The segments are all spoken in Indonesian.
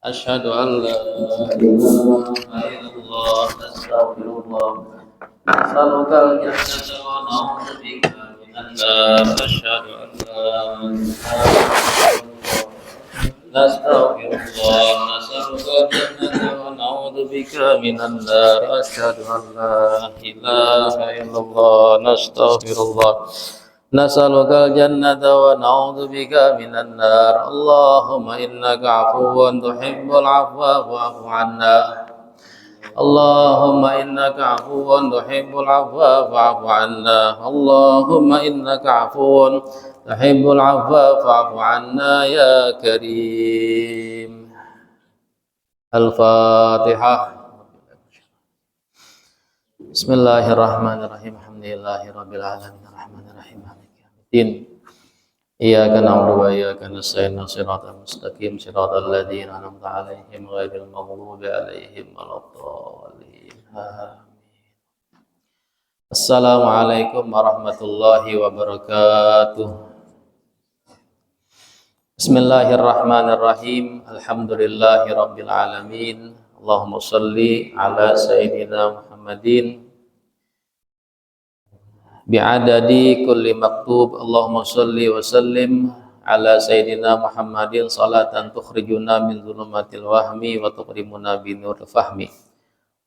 أشهد أن لا إله إلا الله أستغفر الله أسألك الجنة ونعوذ بك من النار أشهد أن لا إله إلا الله نستغفر الله نسألك الجنة ونعوذ بك من النار أشهد أن لا إله إلا الله نستغفر الله نسألك الجنة ونعوذ بك من النار اللهم إنك عفو تحب العفو فاعف عنا اللهم إنك عفو تحب العفو فاعف عنا اللهم إنك عفو تحب العفو فاعف عنا يا كريم. الفاتحة. Bismillahirrahmanirrahim. Alhamdulillahirabbil alamin arrahmanir rahim maliki yaumiddin. Iyyaka na'budu wa iyyaka nasta'in shiratal mustaqim shiratal ladzina an'amta 'alaihim ghairil maghdubi 'alaihim waladdallin. Assalamualaikum warahmatullahi wabarakatuh. Bismillahirrahmanirrahim. Alhamdulillahirabbil alamin. Allahumma shalli ala sayyidina Muhammadin bi'adadi kulli maktub. Allahumma sholli wa sallim ala sayyidina Muhammadin salatan tukhrijuna min dhulumatil wahmi wa tuqrimuna bi nuril fahmi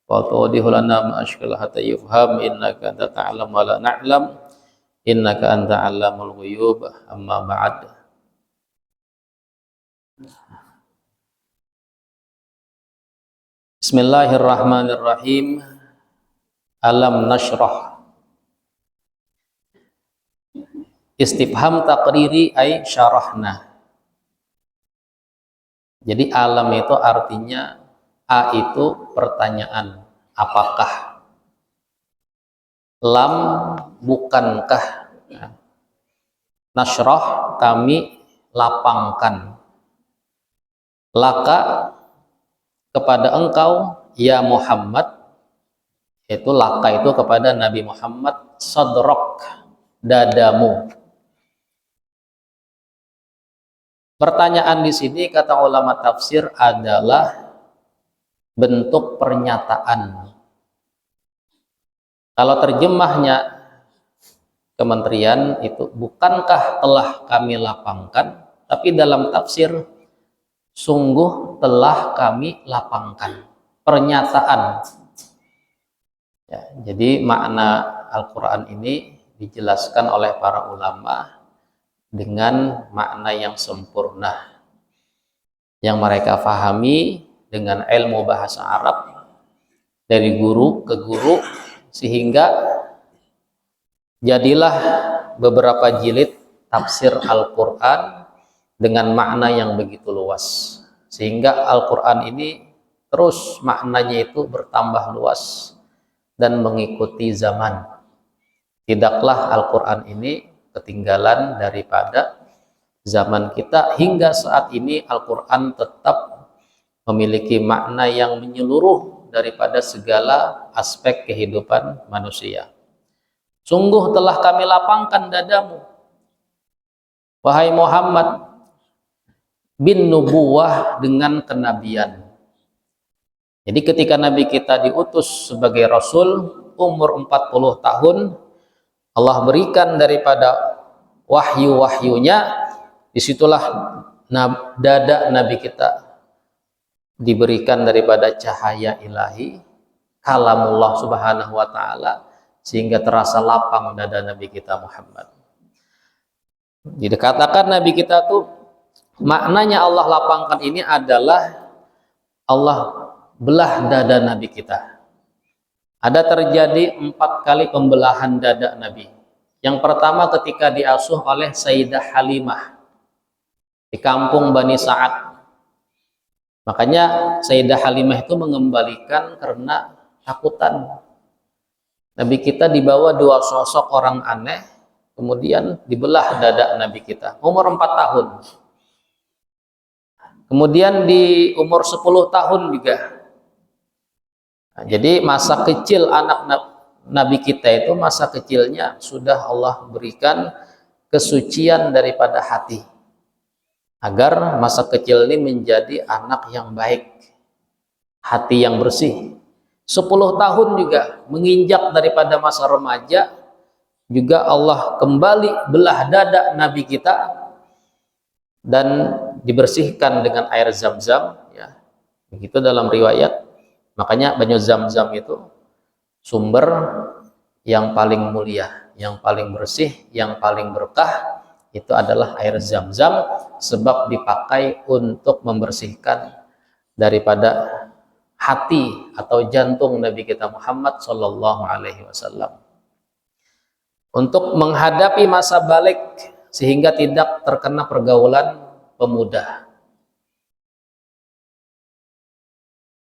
wa tudihu lana ma ashkal hatta yufham innaka anta ta'lam wa la na'lam innaka anta 'allamul ghuyub. Amma ba'd. Bismillahirrahmanirrahim. Alam nashrah. Istifham takriri ay syarahna. Jadi alam itu artinya a itu pertanyaan, apakah? Lam bukankah? Nashrah kami lapangkan. Laka kepada engkau ya Muhammad, itu laka itu kepada Nabi Muhammad, sadrak dadamu. Pertanyaan di sini kata ulama tafsir adalah bentuk pernyataan. Kalau terjemahnya kementerian itu bukankah telah kami lapangkan, tapi dalam tafsir sungguh telah kami lapangkan. Pernyataan. Ya, jadi makna Al-Quran ini dijelaskan oleh para ulama dengan makna yang sempurna yang mereka fahami dengan ilmu bahasa Arab dari guru ke guru, sehingga jadilah beberapa jilid tafsir Al-Quran dengan makna yang begitu luas, sehingga Al-Quran ini terus maknanya itu bertambah luas dan mengikuti zaman. Tidaklah Al-Quran ini ketinggalan daripada zaman kita. Hingga saat ini Al-Quran tetap memiliki makna yang menyeluruh daripada segala aspek kehidupan manusia. Sungguh telah kami lapangkan dadamu, wahai Muhammad, bin nubuwah, dengan kenabian. Jadi ketika Nabi kita diutus sebagai Rasul, umur 40 tahun, Allah berikan daripada wahyu-wahyunya. Disitulah dada Nabi kita diberikan daripada cahaya ilahi, kalamullah subhanahu wa ta'ala, sehingga terasa lapang dada Nabi kita Muhammad. Jadi katakan Nabi kita tuh maknanya Allah lapangkan ini adalah Allah belah dada Nabi kita. Ada terjadi 4 kali pembelahan dada Nabi. Yang pertama ketika diasuh oleh Sayyidah Halimah di kampung Bani Sa'ad. Makanya Sayyidah Halimah itu mengembalikan karena takutan. Nabi kita dibawa 2 sosok orang aneh, kemudian dibelah dada Nabi kita. Umur 4 tahun. Kemudian di umur 10 tahun juga. Nah, jadi masa kecil anak Nabi kita itu, masa kecilnya sudah Allah berikan kesucian daripada hati. agar masa kecil ini menjadi anak yang baik, hati yang bersih. 10 tahun juga menginjak daripada masa remaja, juga Allah kembali belah dada Nabi kita dan dibersihkan dengan air Zam-Zam, ya. Begitu dalam riwayat. Makanya banyu Zam-Zam itu sumber yang paling mulia, yang paling bersih, yang paling berkah, itu adalah air Zam-Zam, sebab dipakai untuk membersihkan daripada hati atau jantung Nabi kita Muhammad Sallallahu Alaihi Wasallam, untuk menghadapi masa balik sehingga tidak terkena pergaulan pemuda.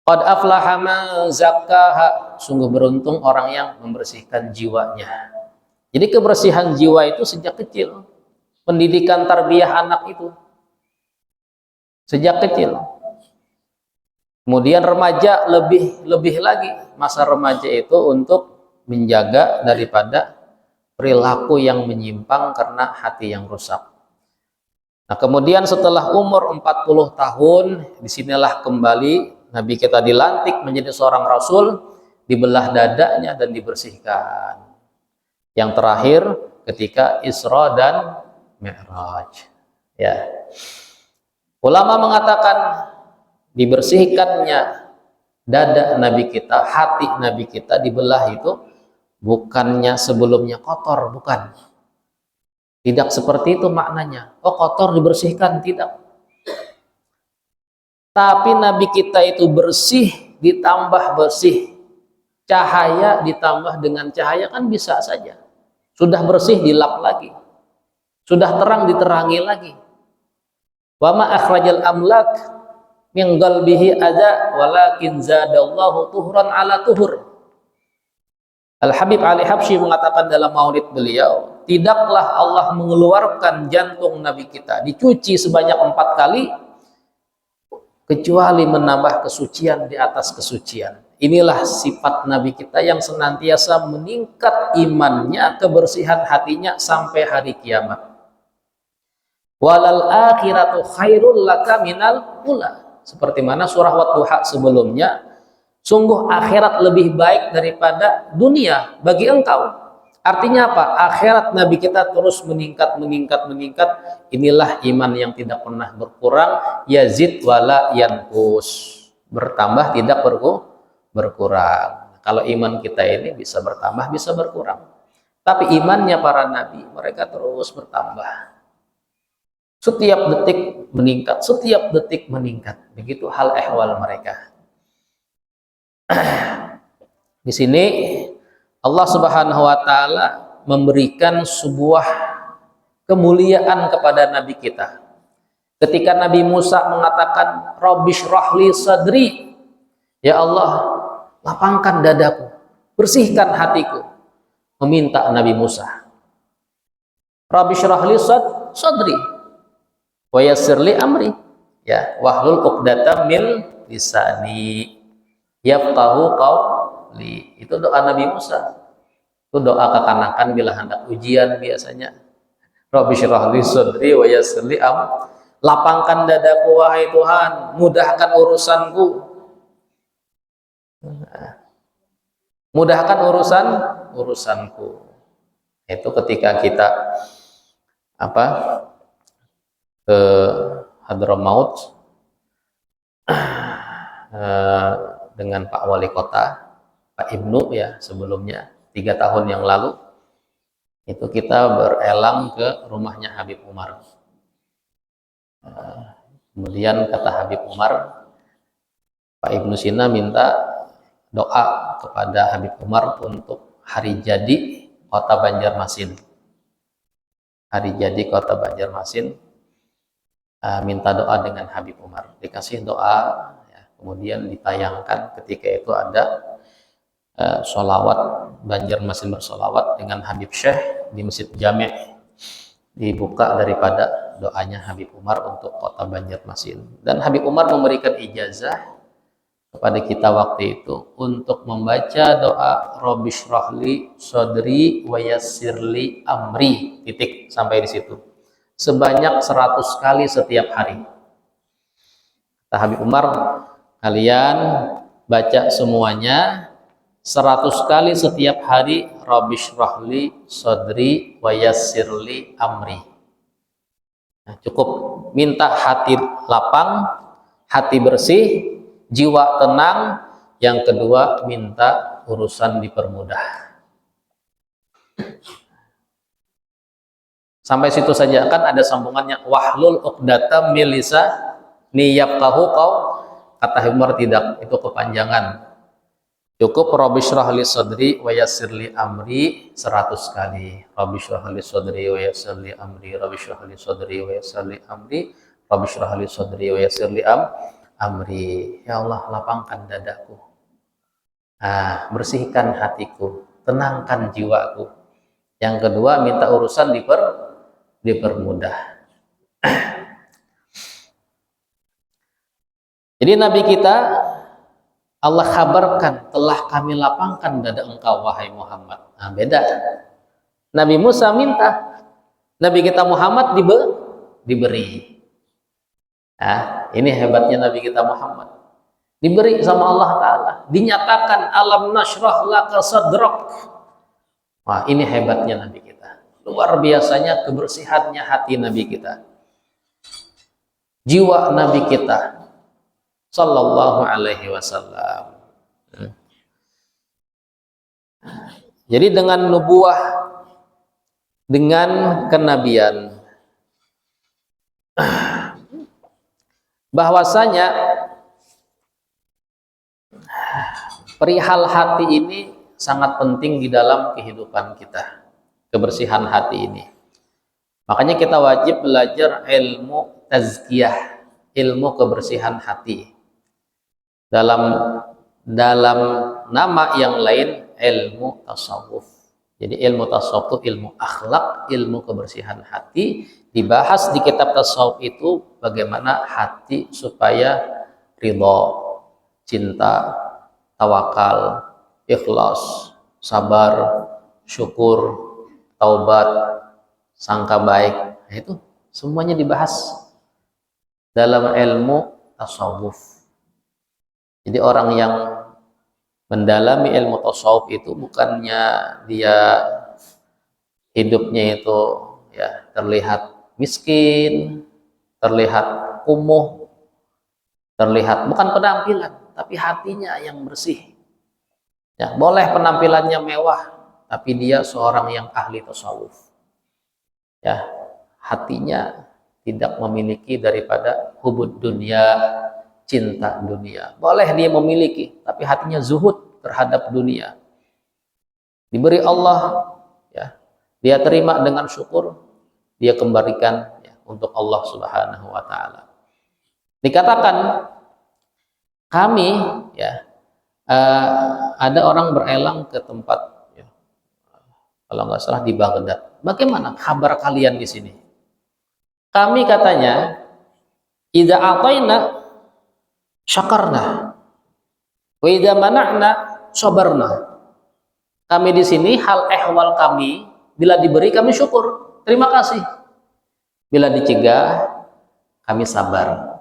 Qad aflaha man zakkaha, sungguh beruntung orang yang membersihkan jiwanya. Jadi kebersihan jiwa itu sejak kecil, pendidikan tarbiyah anak itu sejak kecil. Kemudian remaja lebih lagi, masa remaja itu untuk menjaga daripada perilaku yang menyimpang karena hati yang rusak. Nah, kemudian setelah umur 40 tahun, disinilah kembali Nabi kita dilantik menjadi seorang Rasul, dibelah dadanya dan dibersihkan. Yang terakhir ketika Isra dan Mi'raj. Ya. Ulama mengatakan dibersihkannya dada Nabi kita, hati Nabi kita dibelah itu bukannya sebelumnya kotor, bukan. Tidak seperti itu maknanya. Oh, kotor dibersihkan, tidak. Tapi Nabi kita itu bersih ditambah bersih. Cahaya ditambah dengan cahaya kan bisa saja. Sudah bersih dilap lagi. Sudah terang diterangi lagi. Wa ma akhrajal amlak min qalbihi ada walakin zadallahu tuhran ala tuhur. Al-Habib Ali Habsyi mengatakan dalam maulid beliau, tidaklah Allah mengeluarkan jantung Nabi kita dicuci sebanyak 4 kali kecuali menambah kesucian di atas kesucian. Inilah sifat Nabi kita yang senantiasa meningkat imannya, kebersihan hatinya sampai hari kiamat. Walal akhiratu khairul laka minal ula. Seperti mana surah Wat-Duha sebelumnya, sungguh akhirat lebih baik daripada dunia bagi engkau. Artinya apa? Akhirat Nabi kita terus meningkat. Inilah iman yang tidak pernah berkurang. Yazid wala yankus. Bertambah tidak berkurang. Kalau iman kita ini bisa bertambah, bisa berkurang. Tapi imannya para nabi, mereka terus bertambah. Setiap detik meningkat, setiap detik meningkat. Begitu hal ehwal mereka. Di sini Allah Subhanahu wa taala memberikan sebuah kemuliaan kepada nabi kita. Ketika Nabi Musa mengatakan Rabbish rahli sadri, ya Allah, lapangkan dadaku, bersihkan hatiku, meminta Nabi Musa. Rabbish rahli sadri wa yassirli amri, ya, wahlul 'uqdatam min lisani yafqahu qawli. Itu doa Nabi Musa. Itu doa kekanakan bila hendak ujian biasanya. Rabbi syrah li sadri wa yassir li amri. Lapangkan dadaku wahai Tuhan, mudahkan urusanku. Mudahkan urusanku. Itu ketika kita ke Hadramaut dengan Pak Wali Kota, Pak Ibnu ya, sebelumnya 3 tahun yang lalu itu kita berelang ke rumahnya Habib Umar. Kemudian kata Habib Umar, Pak Ibnu Sina minta doa kepada Habib Umar untuk hari jadi Kota Banjarmasin. Hari jadi Kota Banjarmasin, minta doa dengan Habib Umar. Dikasih doa, ya, kemudian ditayangkan ketika itu ada sholawat, Banjarmasin bersolawat dengan Habib Syekh di Masjid Jami'. Dibuka daripada doanya Habib Umar untuk Kota Banjarmasin. Dan Habib Umar memberikan ijazah kepada kita waktu itu untuk membaca doa Rabbi syrahli sadri wa yassirli amri, titik, sampai di situ. sebanyak 100 kali setiap hari. Kata Habib Umar, kalian baca semuanya 100 kali setiap hari, Rabbi shrahli sadri wa yassirli amri. Nah, cukup minta hati lapang, hati bersih, jiwa tenang. Yang kedua, minta urusan dipermudah. Sampai situ saja, kan ada sambungannya, wahlul uqdatam min lisani yafqahu qaul. Kata Umar, tidak, itu kepanjangan. Cukup Rabbi shrahli sadri wa yassirli amri 100 kali. Rabbi shrahli sadri wa yassirli amri, Rabbi shrahli sadri wa yassirli amri, Rabbi shrahli sadri wa yassirli amri. Ya Allah, lapangkan dadaku. Bersihkan hatiku, tenangkan jiwaku. Yang kedua, minta urusan dipermudah. Jadi Nabi kita, Allah kabarkan, telah kami lapangkan dada engkau wahai Muhammad. Beda. Nabi Musa minta, Nabi kita Muhammad diberi. Ini hebatnya Nabi kita Muhammad. Diberi sama Allah Ta'ala. Dinyatakan alam nashrah laka sadrak. Ini hebatnya Nabi kita. Luar biasanya kebersihannya hati Nabi kita. Jiwa Nabi kita. Sallallahu alaihi wasallam. Jadi dengan nubuah, dengan kenabian, bahwasanya perihal hati ini sangat penting di dalam kehidupan kita, kebersihan hati ini. Makanya kita wajib belajar ilmu tazkiyah, ilmu kebersihan hati. Dalam nama yang lain, ilmu tasawuf. Jadi ilmu tasawuf itu ilmu akhlak, ilmu kebersihan hati. Dibahas di kitab tasawuf itu bagaimana hati supaya ridho, cinta, tawakal, ikhlas, sabar, syukur, taubat, sangka baik. Itu semuanya dibahas dalam ilmu tasawuf. Jadi orang yang mendalami ilmu tasawuf itu bukannya dia hidupnya itu ya terlihat miskin, terlihat kumuh, terlihat bukan penampilan, tapi hatinya yang bersih. Ya, boleh penampilannya mewah, tapi dia seorang yang ahli tasawuf. Ya, hatinya tidak memiliki daripada hubud dunia, cinta dunia. Boleh dia memiliki, tapi hatinya zuhud terhadap dunia. Diberi Allah, ya, dia terima dengan syukur, dia kembalikan ya, untuk Allah Subhanahu wa Ta'ala. Dikatakan kami, ya, ada orang berelang ke tempat, ya, kalau nggak salah di Baghdad. Bagaimana kabar kalian di sini? Kami katanya, idza ataina syakarna, wa idza mana'na sabarna. Kami di sini hal ehwal kami, bila diberi kami syukur, terima kasih. Bila dicegah, kami sabar.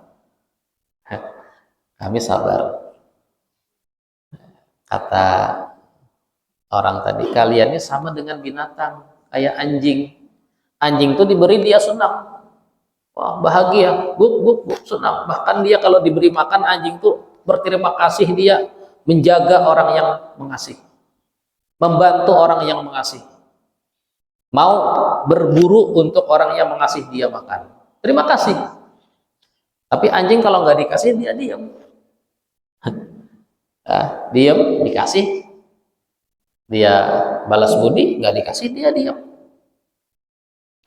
Kami sabar. Kata orang tadi, kalian ini sama dengan binatang, kayak anjing. Anjing itu diberi dia senang. Wah, bahagia, buk, senang. Bahkan dia kalau diberi makan, anjing itu berterima kasih, dia menjaga orang yang mengasihi, membantu orang yang mengasihi, mau berburu untuk orang yang mengasihi dia makan. Terima kasih. Tapi anjing kalau nggak dikasih, dia diam. Diam, dikasih, dia balas budi, nggak dikasih, dia diam.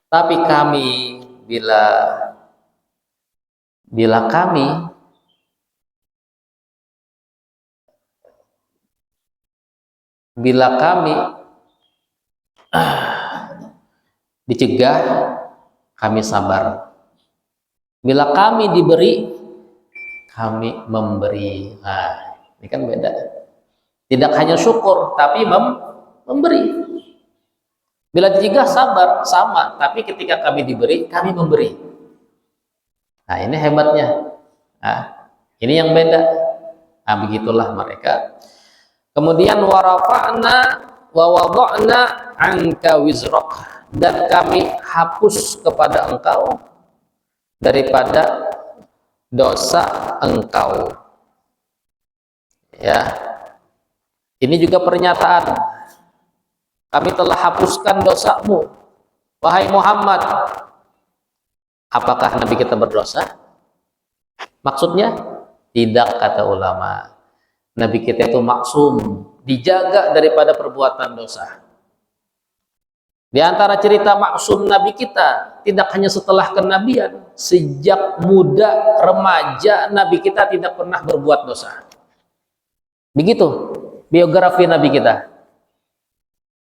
Tapi kami, bila kami dicegah, kami sabar. Bila kami diberi, kami memberi. Ini kan beda. Tidak hanya syukur, tapi memberi. Bila digigah sabar, sama, tapi ketika kami diberi, kami memberi. Nah, ini hebatnya. Nah, ini yang beda. Nah, begitulah mereka. Kemudian warafa'na wa wada'na anka wizrak, dan kami hapus kepada engkau daripada dosa engkau. Ya. Ini juga pernyataan. Kami telah hapuskan dosamu, wahai Muhammad. Apakah Nabi kita berdosa? Maksudnya? Tidak, kata ulama. Nabi kita itu maksum, dijaga daripada perbuatan dosa. Di antara cerita maksum Nabi kita, tidak hanya setelah kenabian, sejak muda, remaja, Nabi kita tidak pernah berbuat dosa. Begitu biografi Nabi kita.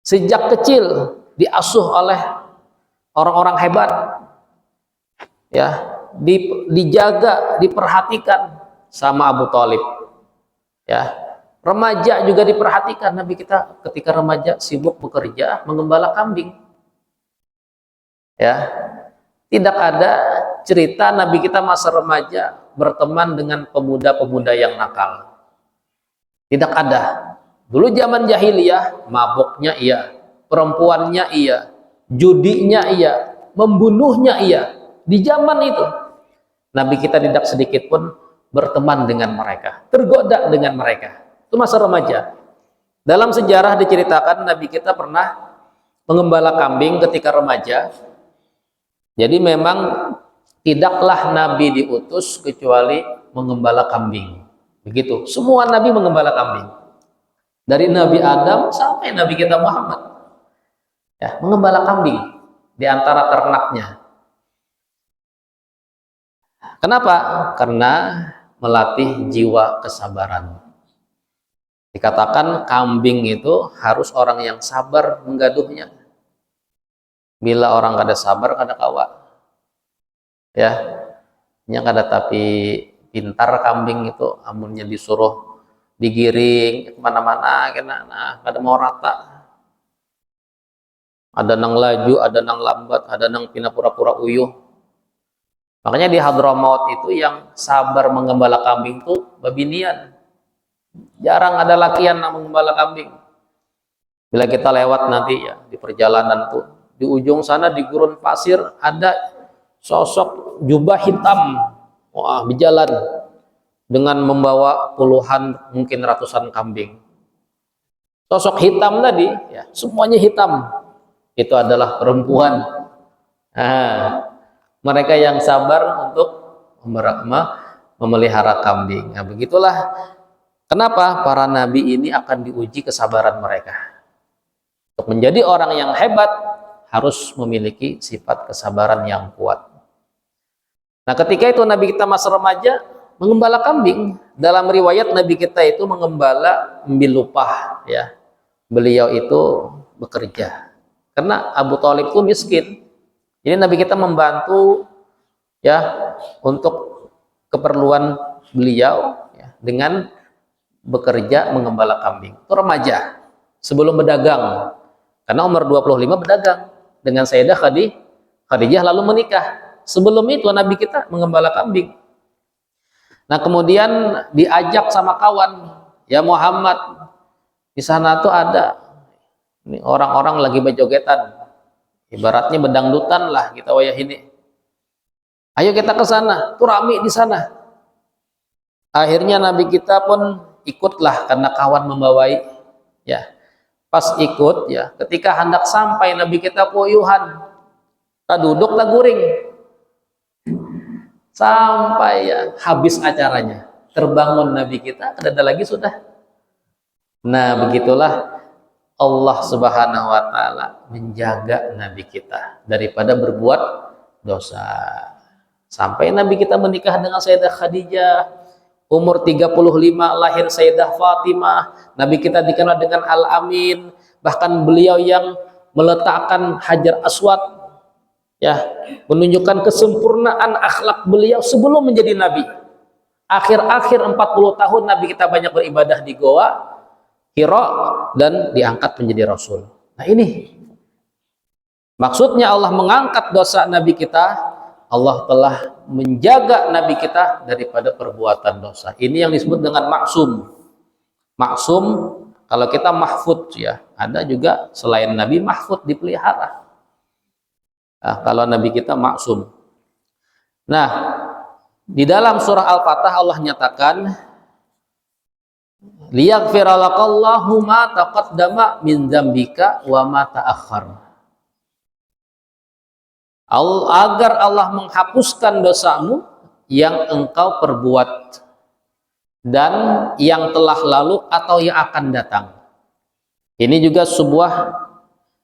Sejak kecil diasuh oleh orang-orang hebat, ya, dijaga, diperhatikan sama Abu Thalib, ya. Remaja juga diperhatikan. Nabi kita ketika remaja sibuk bekerja mengembala kambing, ya. Tidak ada cerita Nabi kita masa remaja berteman dengan pemuda-pemuda yang nakal. Tidak ada. Dulu zaman jahiliyah, maboknya iya, perempuannya iya, judinya iya, membunuhnya iya. Di zaman itu, Nabi kita tidak sedikit pun berteman dengan mereka, tergoda dengan mereka. Itu masa remaja. Dalam sejarah diceritakan Nabi kita pernah mengembala kambing ketika remaja. Jadi memang tidaklah Nabi diutus kecuali mengembala kambing. Begitu, semua Nabi mengembala kambing. Dari Nabi Adam sampai Nabi kita Muhammad, ya, mengembala kambing di antara ternaknya. Kenapa? Karena melatih jiwa kesabaran. Dikatakan kambing itu harus orang yang sabar menggaduhnya. Bila orang kada sabar, kada kawa. Ya, nya kada tapi pintar kambing itu, amunnya disuruh digiring kemana-mana, kena kada mau rata. Ada nang laju, ada nang lambat, ada nang pina pura-pura uyuh. Makanya di Hadramaut itu yang sabar mengembala kambing itu babinian. Jarang ada lakian yang mengembala kambing. Bila kita lewat nanti ya di perjalanan tuh, di ujung sana di gurun pasir ada sosok jubah hitam, wah, berjalan dengan membawa puluhan, mungkin ratusan kambing. Sosok hitam tadi, ya, semuanya hitam. Itu adalah perempuan. Nah, mereka yang sabar untuk memelihara kambing. Nah, begitulah kenapa para nabi ini akan diuji kesabaran mereka. Untuk menjadi orang yang hebat harus memiliki sifat kesabaran yang kuat. Nah, ketika itu Nabi kita masa remaja mengembala kambing. Dalam riwayat Nabi kita itu mengembala bilupah, ya. Beliau itu bekerja. Karena Abu Thalib itu miskin. Jadi Nabi kita membantu, ya, untuk keperluan beliau, ya, dengan bekerja mengembala kambing. Itu remaja sebelum berdagang. Karena umur 25 berdagang dengan Sayyidah Khadijah lalu menikah. Sebelum itu Nabi kita mengembala kambing. Nah, kemudian diajak sama kawan, ya Muhammad, di sana tuh ada ini orang-orang lagi berjogetan, ibaratnya bedangdutan lah kita wayah ini. Ayo kita ke sana, tuh rame di sana. Akhirnya Nabi kita pun ikutlah karena kawan membawai, ya. Pas ikut, ya, ketika hendak sampai Nabi kita puyuhan, tak duduk tak guring. Sampai ya habis acaranya, terbangun Nabi kita, ada lagi sudah. Nah, begitulah Allah Subhanahu wa taala menjaga Nabi kita daripada berbuat dosa. Sampai Nabi kita menikah dengan Sayyidah Khadijah, umur 35 lahir Sayyidah Fatimah. Nabi kita dikenal dengan Al-Amin, bahkan beliau yang meletakkan Hajar Aswad, ya, menunjukkan kesempurnaan akhlak beliau sebelum menjadi nabi. Akhir-akhir 40 tahun Nabi kita banyak beribadah di Goa Hira dan diangkat menjadi Rasul. Nah, ini Maksudnya Allah mengangkat dosa Nabi kita, Allah telah menjaga Nabi kita daripada perbuatan dosa. Ini yang disebut dengan maksum. Maksum, kalau kita mahfud ya, ada juga selain Nabi mahfud dipelihara. Nah, kalau Nabi kita maksum. Nah, di dalam surah Al-Fatah Allah nyatakan, liyaghfira lakallahu ma taqaddama min dzambika wa ma ta'akhkhar. Agar Allah menghapuskan dosamu yang engkau perbuat dan yang telah lalu atau yang akan datang. Ini juga sebuah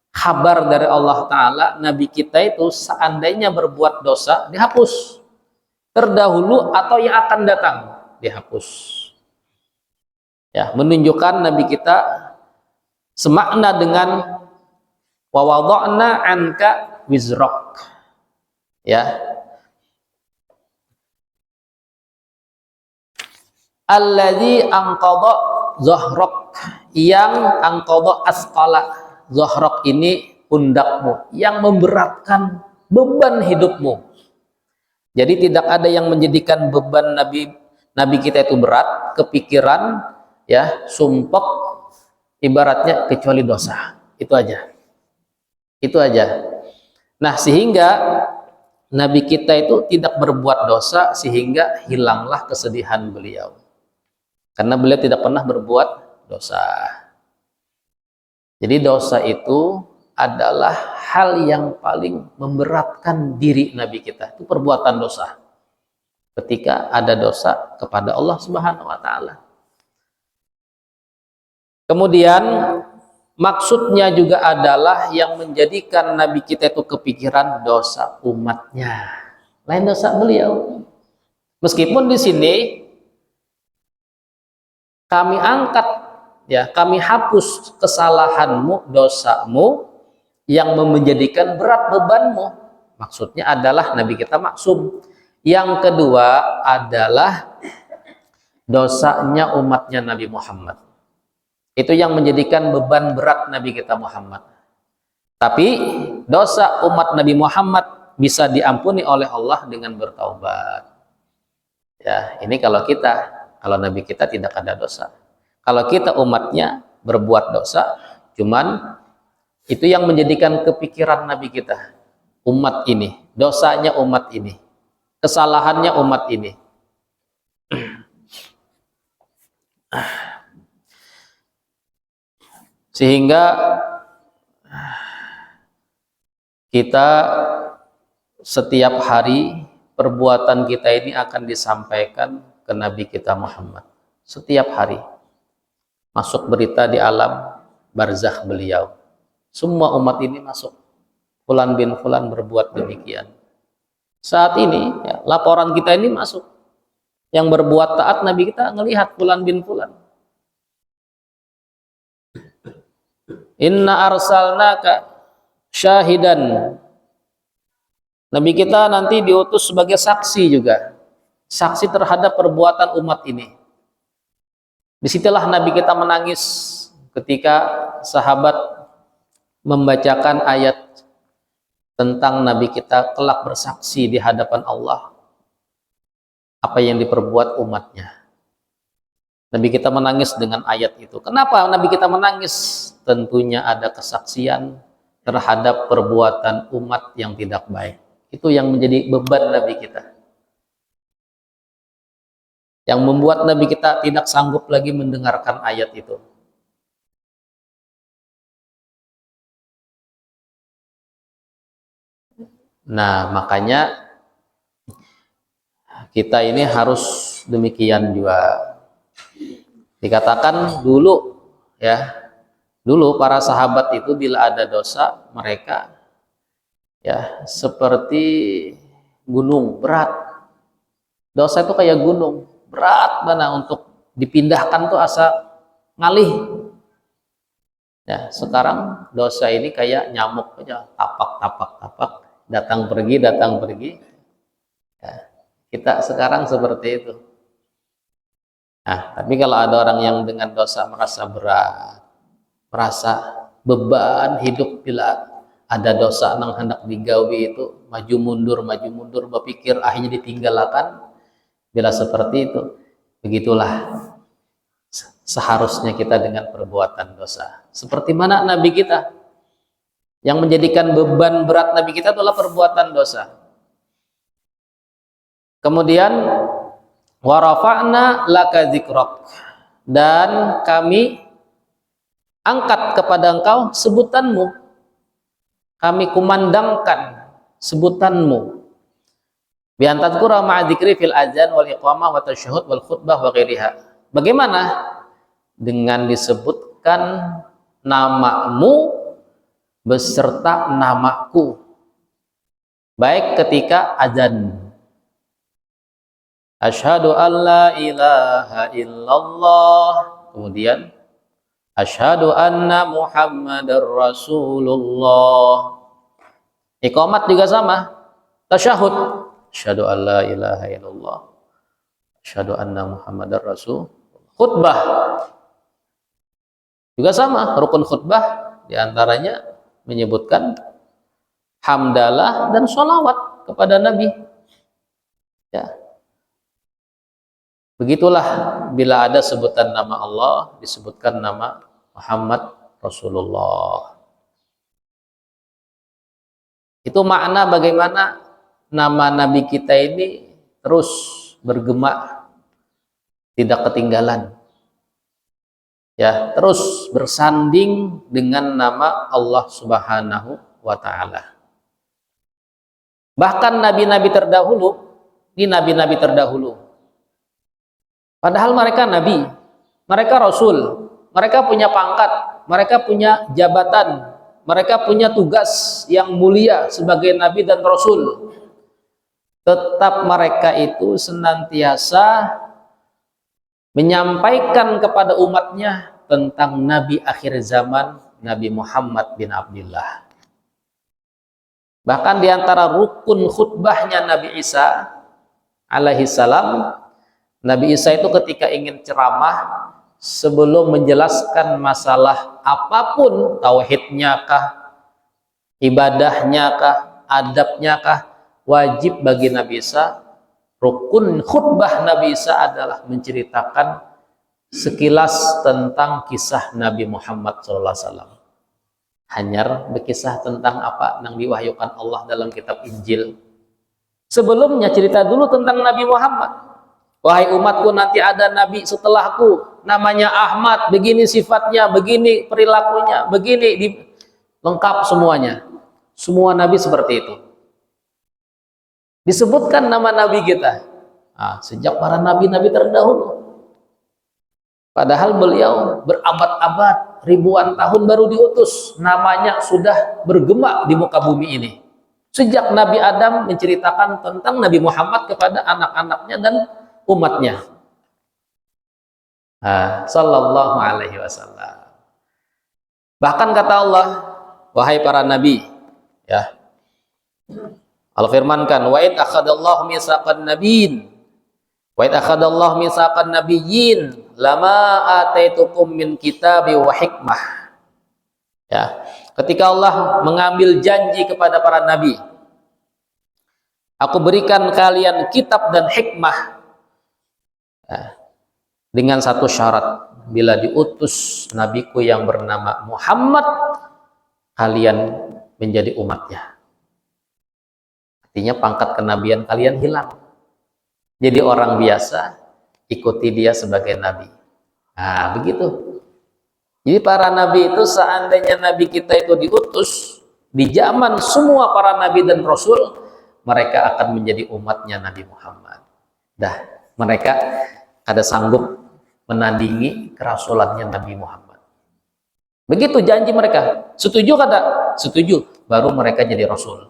kabar dari Allah Ta'ala. Nabi kita itu seandainya berbuat dosa dihapus, terdahulu atau yang akan datang dihapus. Ya, menunjukkan Nabi kita semakna dengan wa wada'na anka wizrak. Ya, alladzi anqadha zahrak, yang anqadha asqala. Zahrak ini pundakmu, yang memberatkan beban hidupmu. Jadi tidak ada yang menjadikan beban Nabi kita itu berat, kepikiran, ya, sumpek, ibaratnya kecuali dosa. Itu aja. Itu aja. Nah, sehingga Nabi kita itu tidak berbuat dosa sehingga hilanglah kesedihan beliau. Karena beliau tidak pernah berbuat dosa. Jadi dosa itu adalah hal yang paling memberatkan diri Nabi kita. Itu perbuatan dosa. Ketika ada dosa kepada Allah Subhanahu wa Ta'ala. Kemudian maksudnya juga adalah yang menjadikan Nabi kita itu kepikiran dosa umatnya, lain dosa beliau. Meskipun di sini kami angkat, ya, kami hapus kesalahanmu, dosamu yang menjadikan berat bebanmu. Maksudnya adalah Nabi kita maksum. Yang kedua adalah dosanya umatnya Nabi Muhammad. Itu yang menjadikan beban berat Nabi kita Muhammad. Tapi dosa umat Nabi Muhammad bisa diampuni oleh Allah dengan bertaubat. Ya, ini kalau Nabi kita tidak ada dosa. Kalau kita umatnya berbuat dosa, cuman itu yang menjadikan kepikiran Nabi kita. Umat ini, dosanya umat ini, kesalahannya umat ini. Sehingga kita setiap hari perbuatan kita ini akan disampaikan ke Nabi kita Muhammad. Setiap hari masuk berita di alam barzakh beliau. Semua umat ini masuk. Fulan bin Fulan berbuat demikian. Saat ini ya, laporan kita ini masuk. Yang berbuat taat Nabi kita ngelihat Fulan bin Fulan. Inna arsalnaka syahidan. Nabi kita nanti diutus sebagai saksi juga. Saksi terhadap perbuatan umat ini. Disitulah Nabi kita menangis ketika sahabat membacakan ayat tentang Nabi kita kelak bersaksi di hadapan Allah apa yang diperbuat umatnya. Nabi kita menangis dengan ayat itu. Kenapa Nabi kita menangis? Tentunya ada kesaksian terhadap perbuatan umat yang tidak baik. Itu yang menjadi beban Nabi kita. Yang membuat Nabi kita tidak sanggup lagi mendengarkan ayat itu. Nah, makanya kita ini harus demikian juga. Dikatakan dulu, ya, dulu para sahabat itu bila ada dosa, mereka ya seperti gunung berat. Dosa itu kayak gunung berat mana untuk dipindahkan tuh asa ngalih. Ya, sekarang dosa ini kayak nyamuk aja, tapak, datang pergi. Ya, kita sekarang seperti itu. Nah, tapi kalau ada orang yang dengan dosa merasa berat, merasa beban hidup bila ada dosa nang hendak digawi itu maju mundur berpikir akhirnya ditinggalkan. Bila seperti itu, begitulah seharusnya kita dengan perbuatan dosa. Seperti mana Nabi kita, yang menjadikan beban berat Nabi kita adalah perbuatan dosa. Kemudian wa rafa'na laka dzikrak, dan kami angkat kepada engkau sebutanmu, kami kumandangkan sebutanmu. Bi an tadhkura ma'a dzikri fil adzan wal iqamah wa tasyahhud wal khutbah wa ghairiha. Bagaimana? Dengan disebutkan namamu beserta namaku, baik ketika azan, asyhadu an la ilaha illallah, kemudian asyhadu anna muhammadar rasulullah. Iqamat juga sama, tasyahud, asyhadu an la ilaha illallah, asyhadu anna muhammadar rasul. Khutbah juga sama, rukun khutbah diantaranya menyebutkan hamdalah dan sholawat kepada Nabi. Ya. Begitulah bila ada sebutan nama Allah, disebutkan nama Muhammad Rasulullah. Itu makna bagaimana nama Nabi kita ini terus bergema, tidak ketinggalan. Ya, terus bersanding dengan nama Allah Subhanahu wa Ta'ala. Bahkan nabi-nabi terdahulu, ini nabi-nabi terdahulu, padahal mereka nabi, mereka rasul, mereka punya pangkat, mereka punya jabatan, mereka punya tugas yang mulia sebagai nabi dan rasul. Tetap mereka itu senantiasa menyampaikan kepada umatnya tentang Nabi akhir zaman, Nabi Muhammad bin Abdullah. Bahkan diantara rukun khutbahnya Nabi Isa alaihi salam, Nabi Isa itu ketika ingin ceramah, sebelum menjelaskan masalah apapun, tauhidnya kah, ibadahnya kah, adabnya kah, wajib bagi Nabi Isa, rukun khutbah Nabi Isa adalah menceritakan sekilas tentang kisah Nabi Muhammad SAW. Hanyar berkisah tentang apa yang diwahyukan Allah dalam kitab Injil. Sebelumnya cerita dulu tentang Nabi Muhammad. Wahai umatku, nanti ada nabi setelahku, namanya Ahmad, begini sifatnya, begini perilakunya, begini, lengkap semuanya. Semua nabi seperti itu. Disebutkan nama nabi kita sejak para nabi-nabi terdahulu. Padahal beliau berabad-abad, ribuan tahun baru diutus, namanya sudah bergema di muka bumi ini. Sejak Nabi Adam menceritakan tentang Nabi Muhammad kepada anak-anaknya dan umatnya. Sallallahu alaihi wasallam. Bahkan kata Allah, wahai para nabi, ya, Allah firmankan, wa id akhadallahu mitsaqan nabiyyin wa id akhadallahu mitsaqan nabiyyin lama ataitukum min kitabi wa hikmah. Ya, ketika Allah mengambil janji kepada para nabi, aku berikan kalian kitab dan hikmah, ya, dengan satu syarat, bila diutus nabiku yang bernama Muhammad, kalian menjadi umatnya. Artinya pangkat kenabian kalian hilang. Jadi orang biasa, ikuti dia sebagai nabi. Begitu. Jadi para nabi itu, seandainya nabi kita itu diutus di zaman semua para nabi dan rasul, mereka akan menjadi umatnya Nabi Muhammad. Mereka ada sanggup menandingi kerasulannya Nabi Muhammad. Begitu janji mereka. Setuju kata? Setuju. Baru mereka jadi rasul.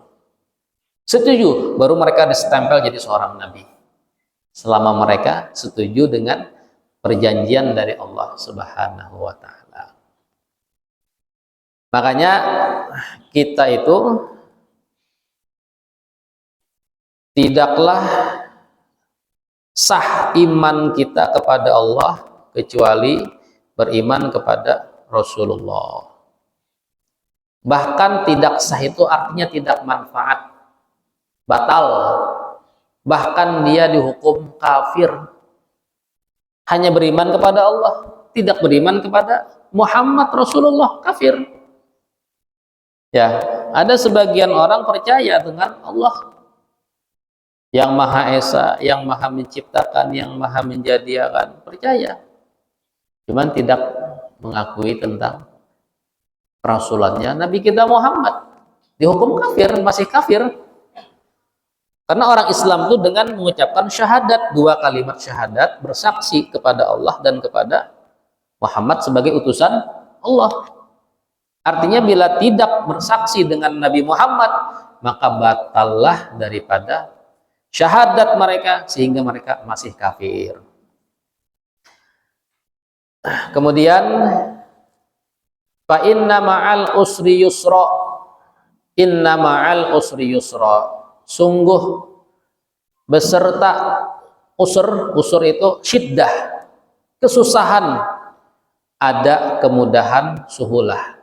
Setuju, baru mereka distempel jadi seorang nabi. Selama mereka setuju dengan perjanjian dari Allah Subhanahu wa Ta'ala. Makanya kita itu tidaklah sah iman kita kepada Allah kecuali beriman kepada Rasulullah. Bahkan tidak sah itu artinya tidak manfaat, batal. Bahkan dia dihukum kafir. Hanya beriman kepada Allah, tidak beriman kepada Muhammad Rasulullah, kafir. Ya, ada sebagian orang percaya dengan Allah yang Maha Esa, yang Maha Menciptakan, yang Maha Menjadikan, percaya. Cuman tidak mengakui tentang rasulannya Nabi kita Muhammad, dihukum kafir, masih kafir. Karena orang Islam itu dengan mengucapkan syahadat, 2 kalimat syahadat, bersaksi kepada Allah dan kepada Muhammad sebagai utusan Allah. Artinya bila tidak bersaksi dengan Nabi Muhammad, maka batallah daripada syahadat mereka, sehingga mereka masih kafir. Kemudian fa inna ma'al usri yusra, inna ma'al usri yusra, sungguh beserta usur itu syiddah, kesusahan, ada kemudahan, suhulah.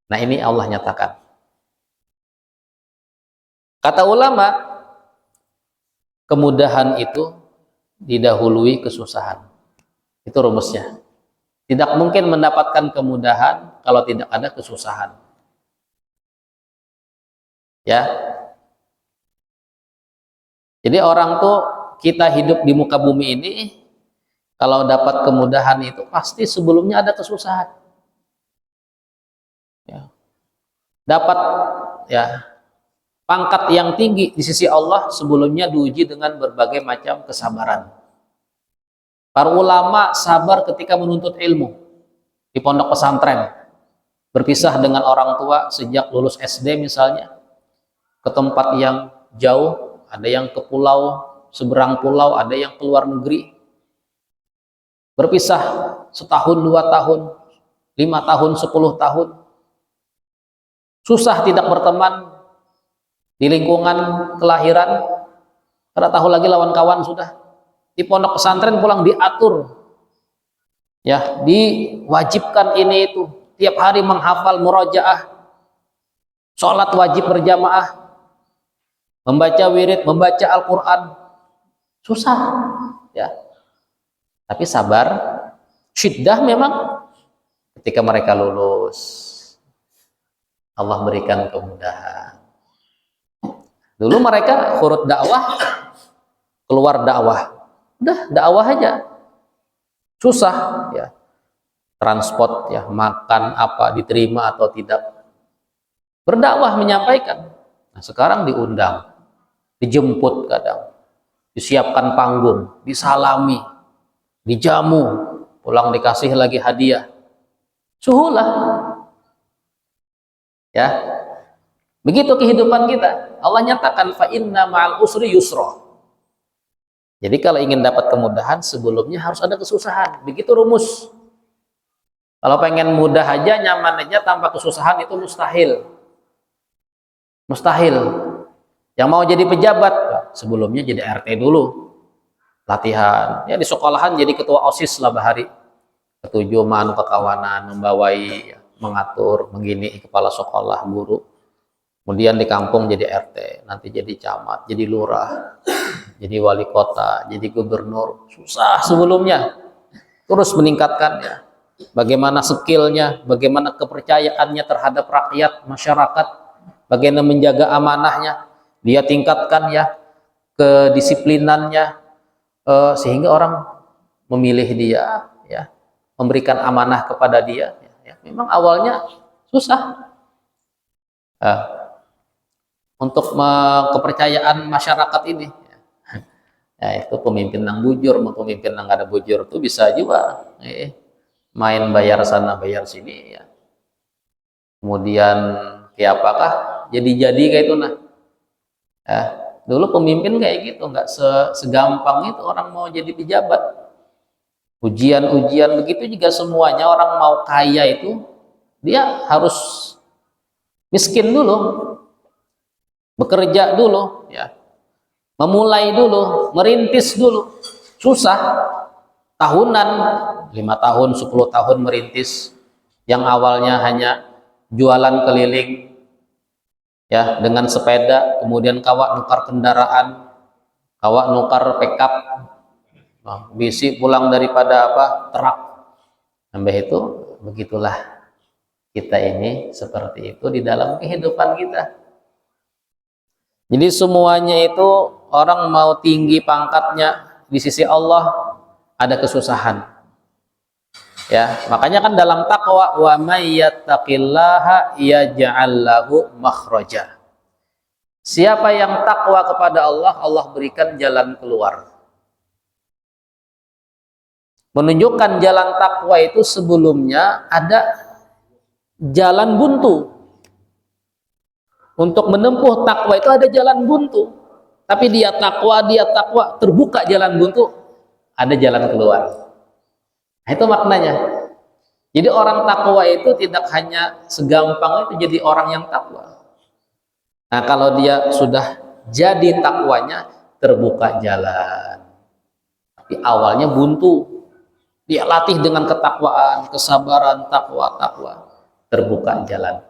Nah, ini Allah nyatakan. Kata ulama, kemudahan itu didahului kesusahan. Itu rumusnya. Tidak mungkin mendapatkan kemudahan kalau tidak ada kesusahan. Ya. Jadi orang tuh, kita hidup di muka bumi ini, kalau dapat kemudahan itu pasti sebelumnya ada kesusahan. Ya. Dapat ya pangkat yang tinggi di sisi Allah, sebelumnya diuji dengan berbagai macam kesabaran. Para ulama sabar ketika menuntut ilmu di pondok pesantren, berpisah dengan orang tua sejak lulus SD misalnya, ke tempat yang jauh, ada yang ke pulau, seberang pulau, ada yang ke luar negeri, berpisah setahun, 2 tahun, 5 tahun, 10 tahun, susah tidak berteman di lingkungan kelahiran, karena tahu lagi lawan kawan sudah. Di pondok pesantren pulang diatur, ya, diwajibkan ini itu, tiap hari menghafal murojaah, sholat wajib berjamaah, membaca wirid, membaca Al-Quran, susah, ya. Tapi sabar, syiddah memang. Ketika mereka lulus, Allah berikan kemudahan. Dulu mereka khurut dakwah, keluar dakwah, udah dakwah aja, susah, ya. Transport, ya, makan apa, diterima atau tidak, berdakwah, menyampaikan. Nah, sekarang diundang, dijemput kadang, disiapkan panggung, disalami, dijamu, pulang dikasih lagi hadiah, suhulah, ya. Begitu kehidupan kita. Allah nyatakan fa inna ma'al usri yusra. Jadi kalau ingin dapat kemudahan, sebelumnya harus ada kesusahan. Begitu rumus. Kalau pengen mudah aja, nyaman aja tanpa kesusahan, itu mustahil. Mustahil. Yang mau jadi pejabat, sebelumnya jadi RT dulu. Latihan. Ya, di sekolahan jadi ketua OSIS lah bahari. Ketujuh manu kekawanan, membawai, mengatur, menggini kepala sekolah, guru. Kemudian di kampung jadi RT, nanti jadi camat, jadi lurah, jadi wali kota, jadi gubernur. Susah sebelumnya. Terus meningkatkannya. Bagaimana skillnya, bagaimana kepercayaannya terhadap rakyat, masyarakat, bagaimana menjaga amanahnya, dia tingkatkan, ya, kedisiplinannya, sehingga orang memilih dia, ya, memberikan amanah kepada dia. Ya. Memang awalnya susah. Untuk kepercayaan masyarakat ini, ya, itu pemimpin yang bujur, pemimpin yang ada bujur itu bisa juga main bayar sana bayar sini, ya. Kemudian kayak apakah jadi kayak itu, nah, ya, dulu pemimpin kayak gitu, nggak segampang itu orang mau jadi pejabat. Ujian begitu juga semuanya. Orang mau kaya itu dia harus miskin dulu, bekerja dulu, ya, memulai dulu, merintis dulu, susah, tahunan, 5 tahun, 10 tahun merintis, yang awalnya hanya jualan keliling ya dengan sepeda, kemudian kawak nukar kendaraan, kawak nukar pickup, bisi pulang daripada truk. Sampai itu begitulah kita ini seperti itu di dalam kehidupan kita. Jadi semuanya itu orang mau tinggi pangkatnya di sisi Allah ada kesusahan. Ya, makanya kan dalam takwa wa may yattaqillaha yaj'al lahu makhraja. Siapa yang takwa kepada Allah, Allah berikan jalan keluar. Menunjukkan jalan takwa itu sebelumnya ada jalan buntu. Untuk menempuh takwa itu ada jalan buntu. Tapi dia takwa, terbuka jalan buntu, ada jalan keluar. Nah, itu maknanya. Jadi orang takwa itu tidak hanya segampang itu jadi orang yang takwa. Nah, kalau dia sudah jadi takwanya, terbuka jalan. Tapi awalnya buntu. Dia latih dengan ketakwaan, kesabaran, takwa, terbuka jalan.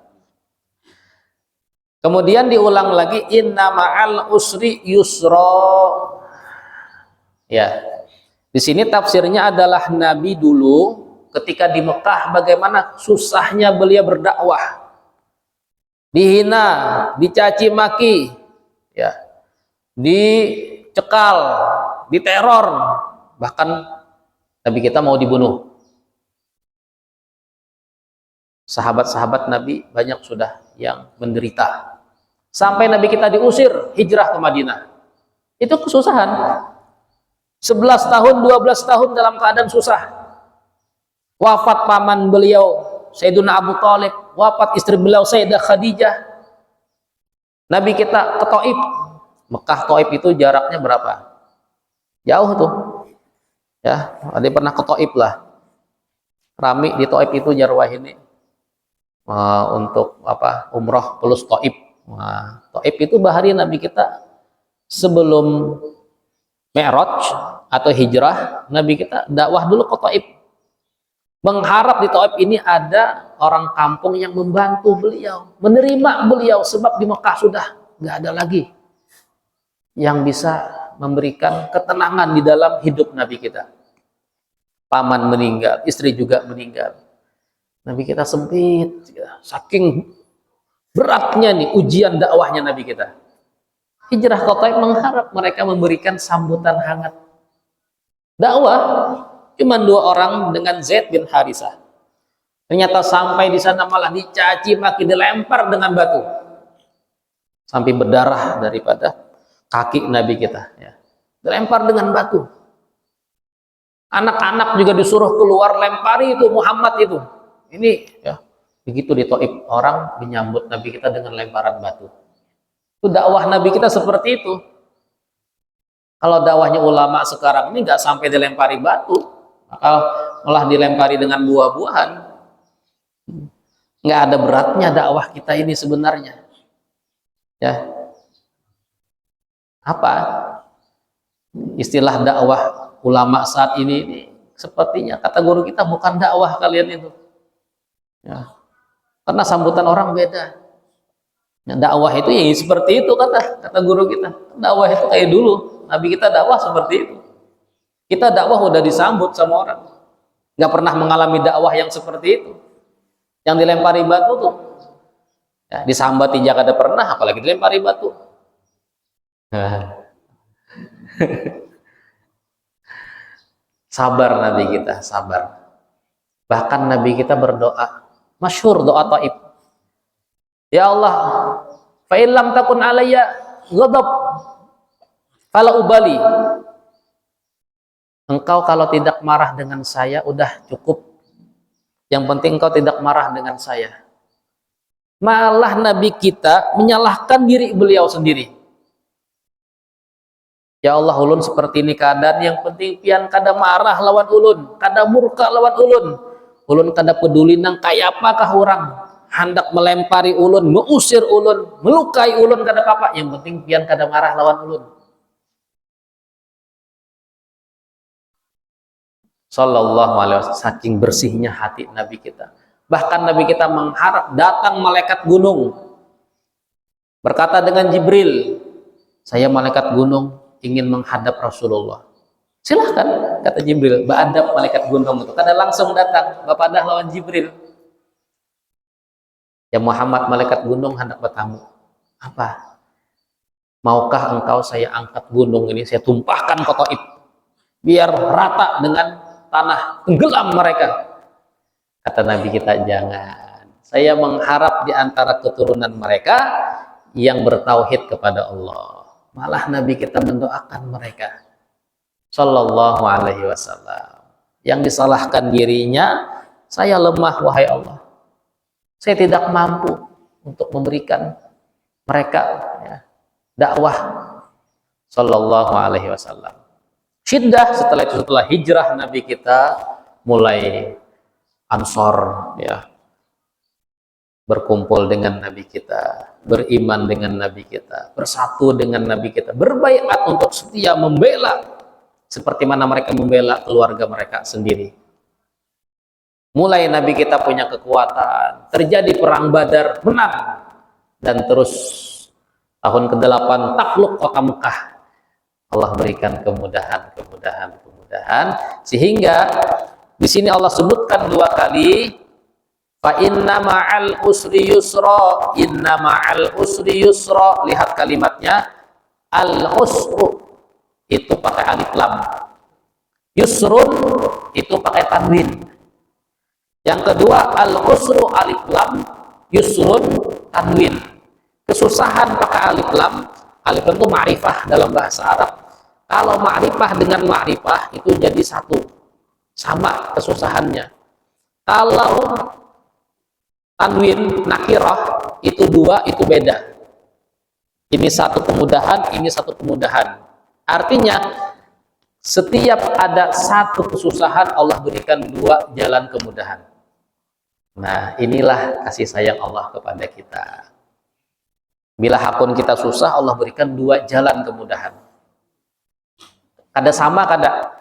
Kemudian diulang lagi inna ma'al usri yusra. Ya. Di sini tafsirnya adalah Nabi dulu ketika di Mekah bagaimana susahnya beliau berdakwah. Dihina, dicaci maki, ya. Dicekal, diteror, bahkan Nabi kita mau dibunuh. Sahabat-sahabat Nabi banyak sudah yang menderita. Sampai Nabi kita diusir hijrah ke Madinah. Itu kesusahan. 11 tahun, 12 tahun dalam keadaan susah. Wafat paman beliau, Sayyiduna Abu Thalib. Wafat istri beliau, Sayyidah Khadijah. Nabi kita ke Taif. Mekah Taif itu jaraknya berapa? Jauh tuh. Ya, ada yang pernah ke Taif lah. Rami di Taif itu Jarwah ini. Untuk umroh plus Taif. Taif itu bahari Nabi kita sebelum Mi'raj atau hijrah, Nabi kita dakwah dulu ke Taif. Mengharap di Taif ini ada orang kampung yang membantu beliau, menerima beliau, sebab di Mekah sudah nggak ada lagi yang bisa memberikan ketenangan di dalam hidup Nabi kita. Paman meninggal, istri juga meninggal. Nabi kita sempit, saking beratnya nih ujian dakwahnya Nabi kita. Hijrah ke Taif mengharap mereka memberikan sambutan hangat. Dakwah cuma 2 orang dengan Zaid bin Harisah. Ternyata sampai di sana malah dicaci maki, dilempar dengan batu. Sampai berdarah daripada kaki Nabi kita. Ya. Dilempar dengan batu. Anak-anak juga disuruh keluar, lempari itu Muhammad itu. Ini ya, begitu di Taif orang menyambut Nabi kita dengan lemparan batu. Itu dakwah Nabi kita seperti itu. Kalau dakwahnya ulama sekarang ini nggak sampai dilempari batu, malah dilempari dengan buah-buahan. Nggak ada beratnya dakwah kita ini sebenarnya. Ya, apa istilah dakwah ulama saat ini sepertinya kata guru kita bukan dakwah kalian itu. Ya. Karena sambutan orang beda. Ya, dakwah itu ya seperti itu kata guru kita. Dakwah itu kayak dulu. Nabi kita dakwah seperti itu. Kita dakwah udah disambut sama orang. Nggak pernah mengalami dakwah yang seperti itu. Yang dilempari batu tuh. Ya, disambat tidak ada pernah, apalagi dilempari batu. Sabar Nabi kita, sabar. Bahkan Nabi kita berdoa. Masyhur doa Taif. Ya Allah, fa in lam takun alayya ghadab fala ubali. Engkau kalau tidak marah dengan saya udah cukup. Yang penting engkau tidak marah dengan saya. Malah Nabi kita menyalahkan diri beliau sendiri. Ya Allah, ulun seperti ini keadaan, yang penting pian kada marah lawan ulun, kada murka lawan ulun. Ulun kada peduli nang kaya apakah orang hendak melempari ulun, mengusir ulun, melukai ulun kada apa-apa, yang penting pian kada marah lawan ulun. Sallallahu alaihi wasallam, saking bersihnya hati Nabi kita. Bahkan Nabi kita mengharap datang malaikat gunung, berkata dengan Jibril, saya malaikat gunung ingin menghadap Rasulullah. Silahkan, kata Jibril, beradab malaikat gunung itu. Karena langsung datang, Bapak dah lawan Jibril. Ya Muhammad, malaikat gunung hendak bertamu. Apa? Maukah engkau saya angkat gunung ini, saya tumpahkan ke Taif, biar rata dengan tanah, tenggelam mereka. Kata Nabi kita, jangan. Saya mengharap di antara keturunan mereka yang bertauhid kepada Allah. Malah Nabi kita mendoakan mereka. Sallallahu alaihi wasallam. Yang disalahkan dirinya, saya lemah wahai Allah. Saya tidak mampu untuk memberikan mereka ya, dakwah. Sallallahu alaihi wasallam. Syiddah setelah itu, setelah hijrah Nabi kita mulai Ansor ya, berkumpul dengan Nabi kita, beriman dengan Nabi kita, bersatu dengan Nabi kita, berbaiat untuk setia membela seperti mana mereka membela keluarga mereka sendiri. Mulai Nabi kita punya kekuatan, terjadi perang Badar, menang, dan terus tahun ke-8 takluk kota Mekah. Allah berikan kemudahan sehingga di sini Allah sebutkan 2 kali, fa inna ma'al usri yusra, inna ma'al usri yusra. Lihat kalimatnya, al usru itu pakai alif lam, yusrun itu pakai tanwin. Yang kedua, al usru alif lam, yusrun tanwin. Kesusahan pakai alif lam itu ma'rifah dalam bahasa Arab. Kalau ma'rifah dengan ma'rifah itu jadi satu, sama kesusahannya. Kalau tanwin nakirah itu 2, itu beda. Ini satu kemudahan, ini satu kemudahan. Artinya setiap ada satu kesusahan, Allah berikan 2 jalan kemudahan. Nah, inilah kasih sayang Allah kepada kita. Bila hakun kita susah, Allah berikan 2 jalan kemudahan. Kada sama, kada.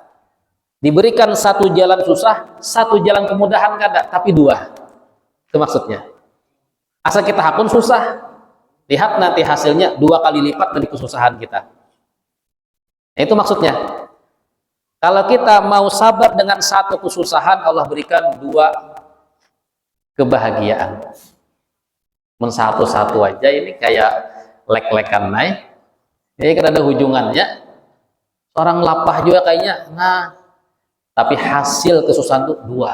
Diberikan 1 jalan susah, 1 jalan kemudahan kada, tapi 2. Itu maksudnya. Asal kita hakun susah, lihat nanti hasilnya 2 kali lipat dari kesusahan kita. Nah, itu maksudnya. Kalau kita mau sabar dengan 1 kesusahan, Allah berikan 2 kebahagiaan. Satu-satu aja ini kayak lek-lekan naik. Ini kan ada hujungannya. Orang lapah juga kayaknya. Nah, tapi hasil kesusahan itu 2.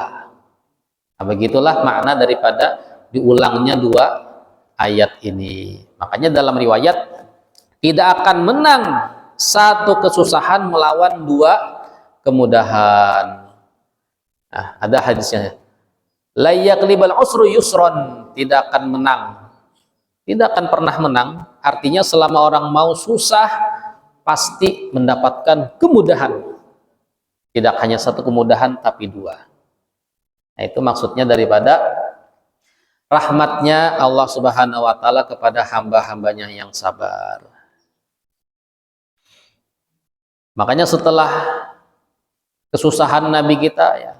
Nah, begitulah makna daripada diulangnya 2 ayat ini. Makanya dalam riwayat tidak akan menang 1 kesusahan melawan 2 kemudahan. Nah, ada hadisnya. La yaqlibal usru yusron, tidak akan menang. Tidak akan pernah menang. Artinya selama orang mau susah pasti mendapatkan kemudahan. Tidak hanya 1 kemudahan tapi 2. Nah, itu maksudnya daripada rahmatnya Allah Subhanahu wa ta'ala kepada hamba-hambanya yang sabar. Makanya setelah kesusahan Nabi kita ya,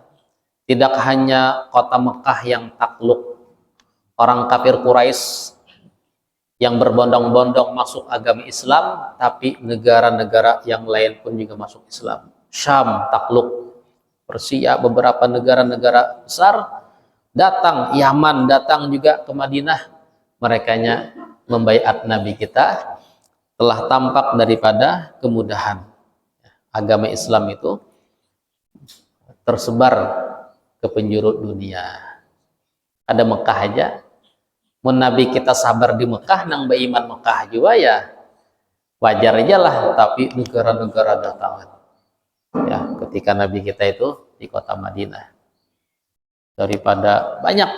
tidak hanya kota Mekah yang takluk, orang kafir Quraisy yang berbondong-bondong masuk agama Islam, tapi negara-negara yang lain pun juga masuk Islam. Syam takluk, Persia, beberapa negara-negara besar datang, Yaman datang juga ke Madinah. Merekanya membaiat Nabi kita, telah tampak daripada kemudahan. Agama Islam itu tersebar ke penjuru dunia. Ada Mekah aja, mun Nabi kita sabar di Mekah, nang beriman Mekah juga ya wajar aja lah. Tapi negara-negara datangan ya ketika Nabi kita itu di kota Madinah, daripada banyak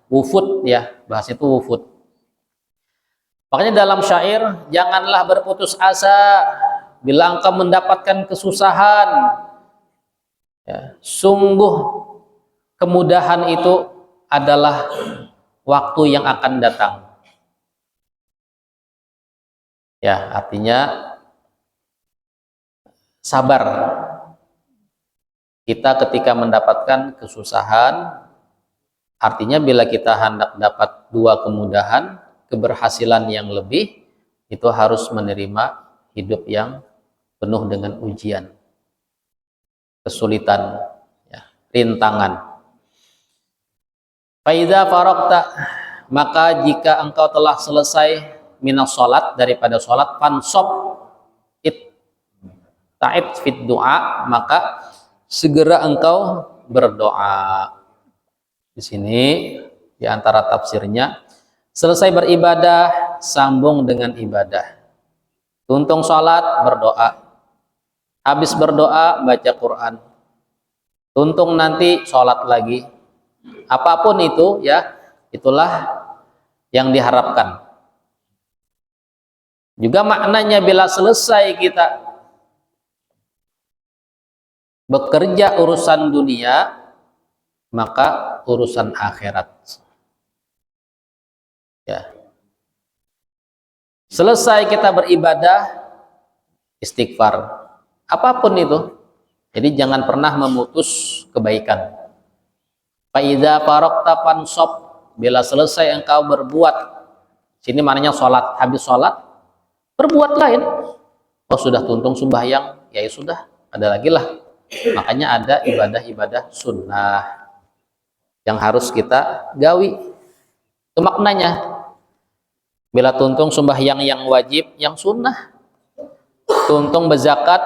wufud ya, bahas itu wufud. Makanya dalam syair, janganlah berputus asa bila engkau mendapatkan kesusahan ya, sungguh kemudahan itu adalah waktu yang akan datang. Ya, artinya sabar. Kita ketika mendapatkan kesusahan, Artinya bila kita hendak dapat dua kemudahan, keberhasilan yang lebih, itu harus menerima hidup yang penuh dengan ujian, kesulitan, ya, rintangan. Faidza faragta, maka jika engkau telah selesai minas salat, daripada salat, fansab it ta'id fit doa, maka segera engkau berdoa. Di sini di antara tafsirnya, selesai beribadah sambung dengan ibadah. Tuntung salat berdoa, habis berdoa baca Quran, tuntung nanti salat lagi. Apapun itu, ya, itulah yang diharapkan. Juga maknanya bila selesai kita bekerja urusan dunia, maka urusan akhirat, ya. Selesai kita beribadah, istighfar, apapun itu. Jadi jangan pernah memutus kebaikan. Faidza faragta fansab, bila selesai engkau berbuat, sini maknanya sholat, habis sholat berbuat lain. Oh, sudah tuntung sembahyang, ya sudah, ada lagi lah. Makanya ada ibadah-ibadah sunnah yang harus kita gawi. Itu maknanya. Bila tuntung sembahyang yang wajib, yang sunnah, tuntung berzakat,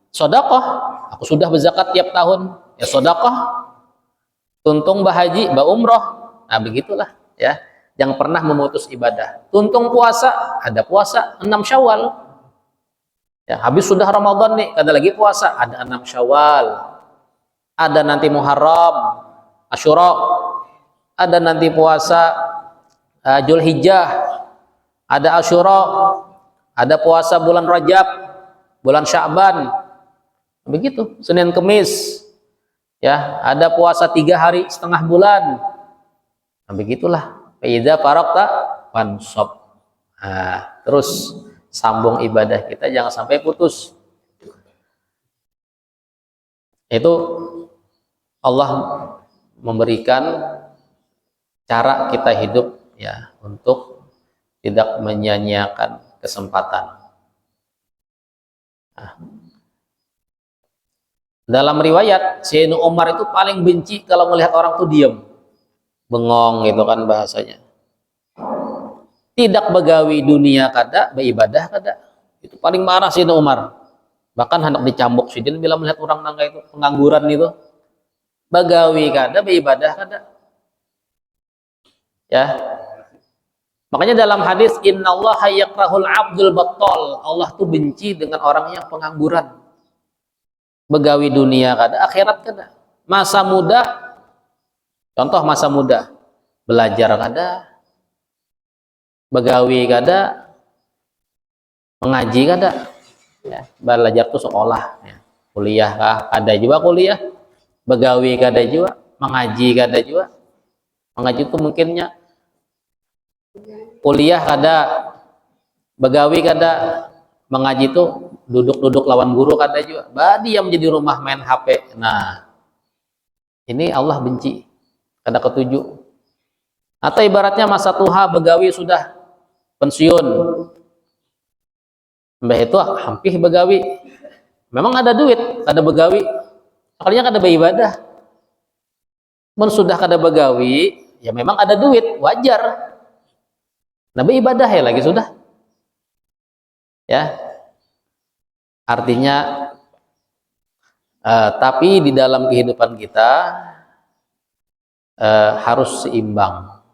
sedekah, aku sudah berzakat tiap tahun, ya sedekah. Tuntung bahaji, umroh, nah begitulah, ya. Yang pernah memutus ibadah. Tuntung puasa, ada puasa 6 Syawal, ya. Habis sudah Ramadan nih, ada lagi puasa, ada 6 Syawal, ada nanti Muharram, Asyura, ada nanti puasa Dzulhijjah, ada Asyura, ada puasa bulan Rajab, bulan Sya'ban, begitu, Senin Kemis, ya, ada puasa 3 hari setengah bulan, nah begitulah. Faidza faragta fansab, nah, terus sambung ibadah kita, jangan sampai putus. Itu Allah memberikan cara kita hidup, ya, untuk tidak menyia-nyiakan kesempatan. Nah, dalam riwayat, Sayyidina Umar itu paling benci kalau melihat orang tuh diam, bengong gitu kan bahasanya. Tidak begawi dunia kada, beribadah kada. Itu paling marah Sayyidina Umar. Bahkan hendak dicambuk Sidin bila melihat orang nangga itu pengangguran itu. Bagawi kada, beribadah kada, ya. Makanya dalam hadis, innallaha yakrahul abdul battal, Allah tuh benci dengan orang yang pengangguran. Begawi dunia kada, akhirat kada. Masa muda, contoh masa muda, belajar kada, begawi kada, mengaji kada, ya. Belajar tuh sekolah, ya. Kuliah kah, ada juga kuliah. Begawi kada juga, mengaji kada juga. Mengaji itu mungkinnya kuliah kada, begawi kada, mengaji itu duduk-duduk lawan guru kada juga. Diam jadi rumah main HP. Nah, ini Allah benci, kada ketujuh. Atau ibaratnya masa tuha, begawi sudah pensiun, mbah itu hampir begawi, memang ada duit, kada begawi, sekalinya kada beribadah. Men sudah kada begawi, ya memang ada duit, wajar. Nah, beribadah ya lagi sudah, ya. Artinya, tapi di dalam kehidupan kita harus seimbang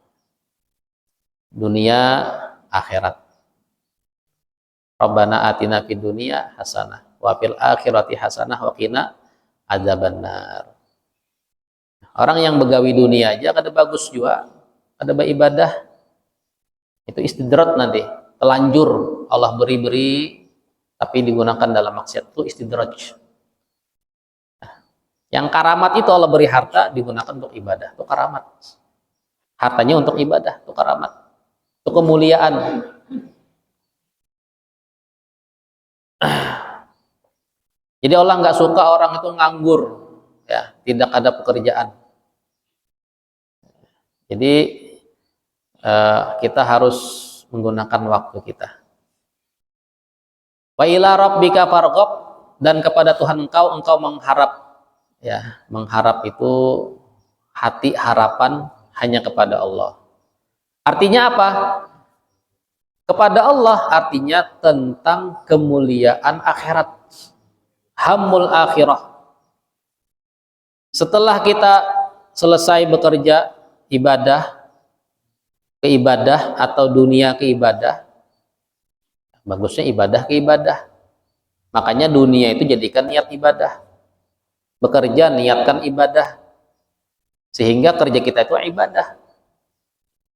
dunia akhirat. Rabbana atina fid dunya hasanah wa fil akhirati hasanah wa qina adzabannar. Orang yang begawi dunia aja kada bagus juga, kada beribadah, itu istidrat nanti, telanjur. Allah beri-beri tapi digunakan dalam maksiat, itu istidraj. Nah, yang karamat itu Allah beri harta digunakan untuk ibadah, itu karamat. Hartanya untuk ibadah, itu karamat, itu kemuliaan. Jadi Allah nggak suka orang itu nganggur, ya, tidak ada pekerjaan. Jadi kita harus menggunakan waktu kita. Wa ila rabbika farghab, dan kepada Tuhan engkau mengharap, ya, mengharap itu hati harapan hanya kepada Allah. Artinya apa? Kepada Allah artinya tentang kemuliaan akhirat, hammul akhirah. Setelah kita selesai bekerja ibadah ke ibadah atau dunia ke ibadah, bagusnya ibadah ke ibadah. Makanya dunia itu jadikan niat ibadah. Bekerja niatkan ibadah. Sehingga kerja kita itu ibadah.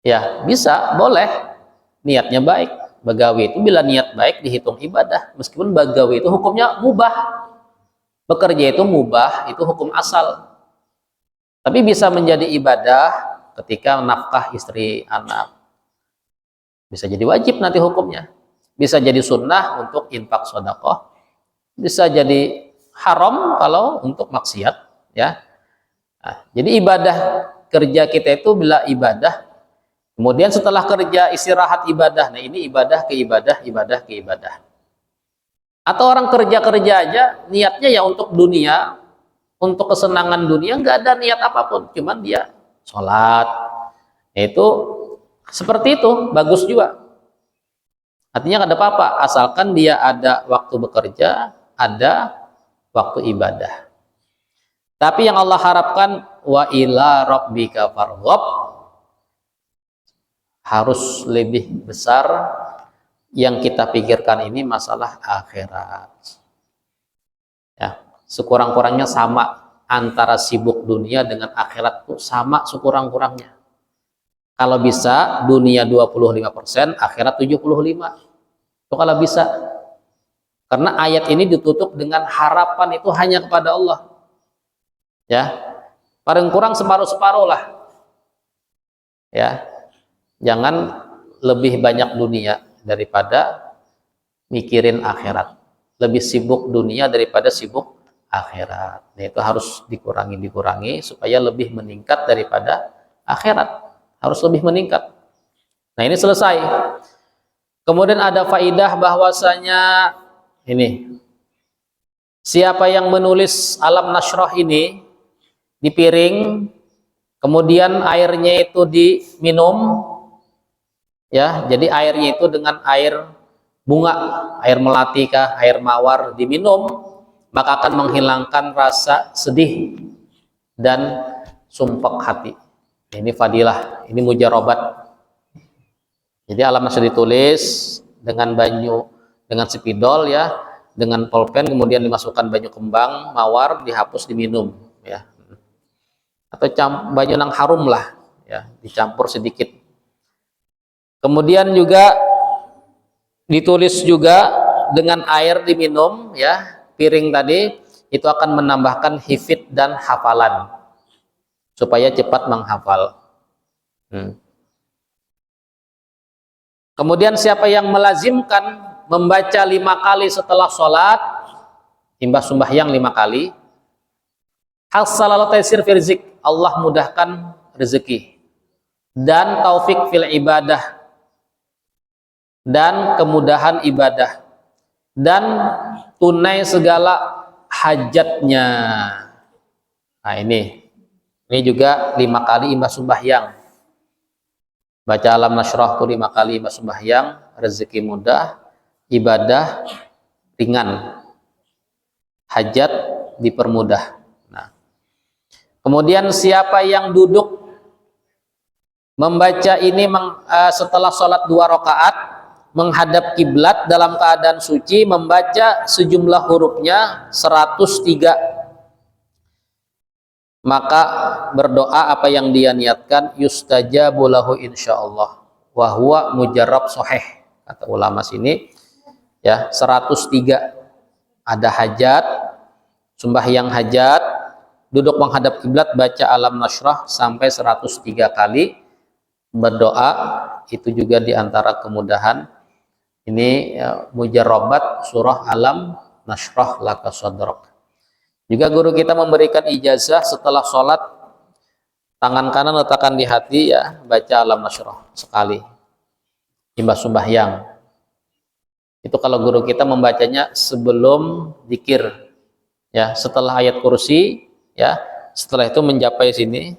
Ya, bisa, boleh. Niatnya baik. Bagawi itu bila niat baik dihitung ibadah. Meskipun bagawi itu hukumnya mubah. Bekerja itu mubah, itu hukum asal. Tapi bisa menjadi ibadah ketika nafkah istri, anak. Bisa jadi wajib nanti hukumnya. Bisa jadi sunnah untuk infak sedekah. Bisa jadi haram kalau untuk maksiat, ya. Nah, jadi ibadah kerja kita itu bila ibadah, kemudian setelah kerja istirahat ibadah. Nah, ini ibadah ke ibadah, ibadah ke ibadah. Atau orang kerja-kerja aja niatnya ya untuk dunia, untuk kesenangan dunia, nggak ada niat apapun, cuman dia sholat. Itu seperti itu, bagus juga. Artinya nggak ada apa-apa, asalkan dia ada waktu bekerja, ada waktu ibadah. Tapi yang Allah harapkan, wa ila rabbika farghab, harus lebih besar. Yang kita pikirkan ini masalah akhirat. Ya, sekurang-kurangnya sama, antara sibuk dunia dengan akhirat itu sama sekurang-kurangnya. Kalau bisa dunia 25%, akhirat 75%. Itu kalau bisa. Karena ayat ini ditutup dengan harapan itu hanya kepada Allah. Ya. Paling kurang separuh-separuh lah. Ya. Jangan lebih banyak dunia daripada mikirin akhirat. Lebih sibuk dunia daripada sibuk akhirat. Nah, itu harus dikurangi supaya lebih meningkat daripada akhirat. Harus lebih meningkat. Nah, ini selesai. Kemudian ada faidah bahwasanya ini, siapa yang menulis Alam Nashrah ini di piring, kemudian airnya itu diminum, ya, jadi airnya itu dengan air bunga, air melati kah, air mawar diminum, maka akan menghilangkan rasa sedih dan sumpek hati. Ini fadilah, ini mujarobat. Jadi Alam Nashrah ditulis dengan banyu, dengan spidol, ya, dengan pulpen, kemudian dimasukkan banyu kembang, mawar, dihapus, diminum, ya. Atau banyu nang harum lah, ya, dicampur sedikit. Kemudian juga ditulis juga dengan air diminum, ya, piring tadi itu akan menambahkan hifdz dan hafalan supaya cepat menghafal. Kemudian siapa yang melazimkan membaca 5 kali setelah sholat, imbas sembahyang 5 kali, hassalal taisir fil rizq, Allah mudahkan rezeki dan taufik fil ibadah, dan kemudahan ibadah, dan tunai segala hajatnya. Nah, ini juga 5 kali imbas sembahyang. Baca Alam Nashrah itu 5 kali imbas sembahyang, rezeki mudah, ibadah ringan, hajat dipermudah. Nah, kemudian siapa yang duduk membaca ini setelah sholat 2 rakaat, menghadap kiblat dalam keadaan suci, membaca sejumlah hurufnya 103, maka berdoa apa yang dia niatkan, yustajabu lahu insyaallah wa huwa mujarrab sahih. Kata ulama sini, ya, 103. Ada hajat, sembahyang hajat, duduk menghadap kiblat, baca Alam Nashrah sampai 103 kali, berdoa, itu juga diantara kemudahan. Ini, ya, mujarrabat surah Alam Nashrah laka sadrak. Juga guru kita memberikan ijazah setelah sholat Tangan kanan letakkan di hati, ya, baca alam nasyrah sekali. Imbas sembahyang. Itu kalau guru kita membacanya sebelum zikir, ya, setelah ayat kursi, ya, setelah itu mencapai sini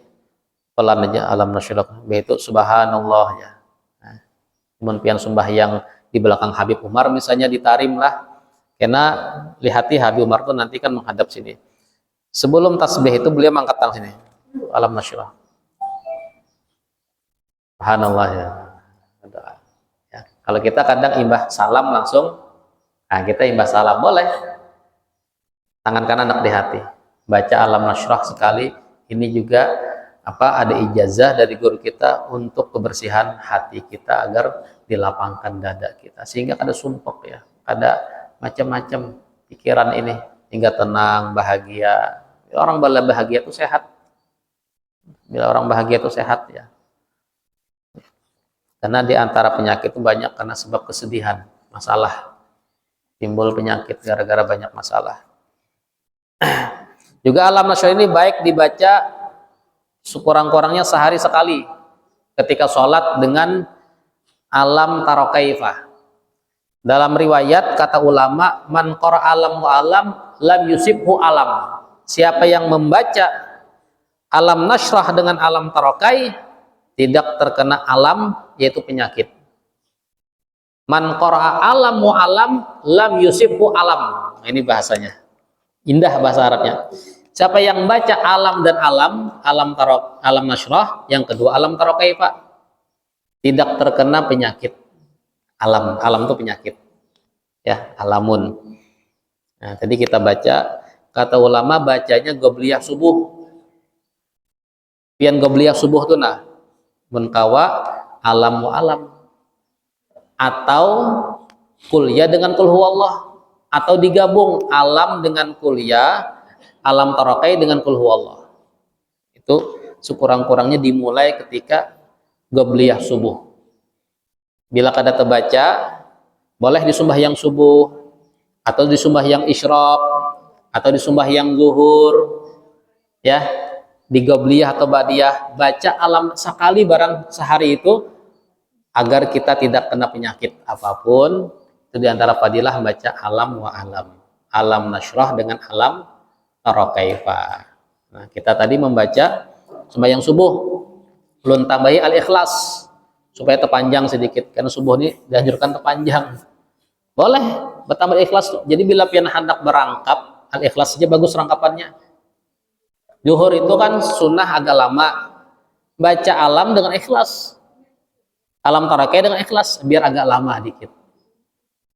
pelan aja alam nasyrah, yaitu subhanallah, ya. Nah, kemudian sembahyang di belakang Habib Umar misalnya ditarim lah, karena lihati Habib Umar tuh nanti kan menghadap sini. Sebelum tasbih itu beliau mengangkat tangan sini, alam nasyrah, subhanallah, ya. Ya. Kalau kita kadang imbah salam langsung, nah kita imbah salam boleh, tangan kanan nak di hati, baca alam nasyrah sekali. Ini juga ada ijazah dari guru kita untuk kebersihan hati kita agar dilapangkan dada kita, sehingga kada sumpek, ya, ada macam-macam pikiran ini, hingga tenang, bahagia. Orang bahagia itu sehat. Bila orang bahagia itu sehat, ya. Karena di antara penyakit itu banyak karena sebab kesedihan, masalah. Timbul penyakit gara-gara banyak masalah. Juga alam nasyrah ini baik dibaca sekurang-kurangnya sehari sekali ketika sholat dengan alam taro kaifah. Dalam riwayat kata ulama, man qara alam wa alam lam yusibhu alam. Siapa yang membaca alam nasyrah dengan alam tarokai tidak terkena alam, yaitu penyakit. Man qara'a alam wa alam lam yusibhu alam. Nah, ini bahasanya. Indah bahasa Arabnya. Siapa yang baca alam dan alam nasyrah, yang kedua alam tarokai, Pak, tidak terkena penyakit. Alam itu penyakit. Ya, alamun. Nah, tadi kita baca, kata ulama bacanya gobliyah subuh. Pian gobliyah subuh tuh nah menkawa alam wa alam, atau kuliah dengan kul huwallah, atau digabung alam dengan kuliah, alam tarokai dengan kul huwallah. Itu sekurang-kurangnya dimulai ketika gobliyah subuh. Bila kada terbaca, boleh di sembahyang subuh, atau di sembahyang isyraq, atau di sembahyang zuhur, ya, di gobliyah atau badiyah, baca alam sekali barang sehari itu, agar kita tidak kena penyakit apapun. Itu diantara fadilah baca alam wa alam nasyrah dengan alam taro kaifa. Nah, kita tadi membaca sembahyang subuh, belum tambahi al-ikhlas supaya terpanjang sedikit, karena subuh ini dianjurkan terpanjang. Boleh bertambah ikhlas. Jadi bila pian hendak berangkap, al-ikhlas saja bagus rangkapannya. Zuhur itu kan sunnah agak lama, baca alam dengan ikhlas, alam tarakai dengan ikhlas, biar agak lama dikit.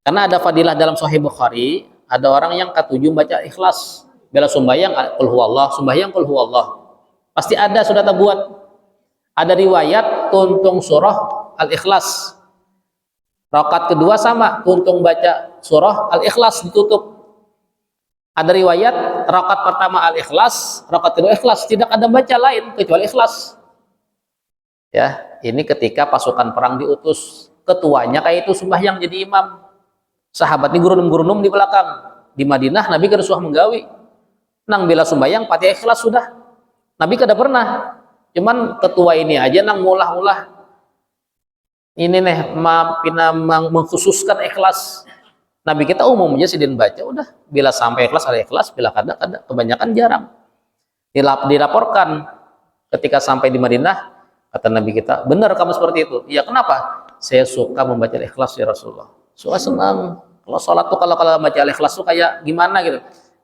Karena ada fadilah dalam Sahih Bukhari, ada orang yang ketujuh baca ikhlas, bila sembahyang qul huwallah, sembahyang qul huwallah, pasti ada sudah terbuat. Ada riwayat tuntung surah al-ikhlas, rakaat kedua sama tuntung baca surah al-ikhlas ditutup. Ada riwayat rakaat pertama al-ikhlas, rakaat kedua ikhlas, tidak ada baca lain kecuali ikhlas. Ya, ini ketika pasukan perang diutus, ketuanya kayak itu sembahyang jadi imam. Sahabat ini gurunum-gurunum di belakang. Di Madinah Nabi kada suah menggawi. Nang bila sembahyang pati ikhlas sudah. Nabi kada pernah. Cuman ketua ini aja nang mulah-mulah. Ini nih mengkhususkan ikhlas. Nabi kita umum aja sidin baca udah, bila sampai ikhlas ada ikhlas, bila kada, kebanyakan jarang. Dilaporkan ketika sampai di Madinah, kata Nabi kita, benar kamu seperti itu. Iya, kenapa? Saya suka membaca ikhlas ya Rasulullah. Suka senang. Kalau sholat tuh kalau baca ikhlas tuh kayak gimana gitu.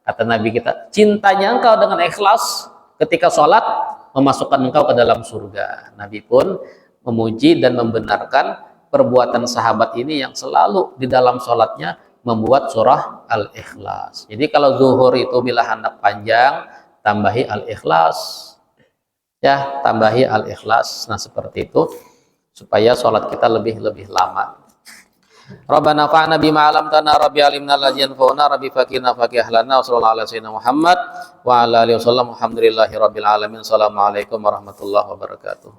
Kata Nabi kita, cintanya engkau dengan ikhlas ketika sholat memasukkan engkau ke dalam surga. Nabi pun memuji dan membenarkan perbuatan sahabat ini yang selalu di dalam sholatnya membuat surah al-ikhlas. Jadi kalau zuhur itu bila hendak panjang, tambahi al-ikhlas, ya, tambahi al-ikhlas. Nah, seperti itu supaya sholat kita lebih lama. Rabbana fa'na bima 'allamtana, rabbi alimna allazi yanfa'una, rabbi faqihna faqih lana, wa sallallahu alaihi wasallam Muhammad wa ala alihi wasallam. Alhamdulillahi rabbil alamin. Assalamualaikum warahmatullahi wabarakatuh.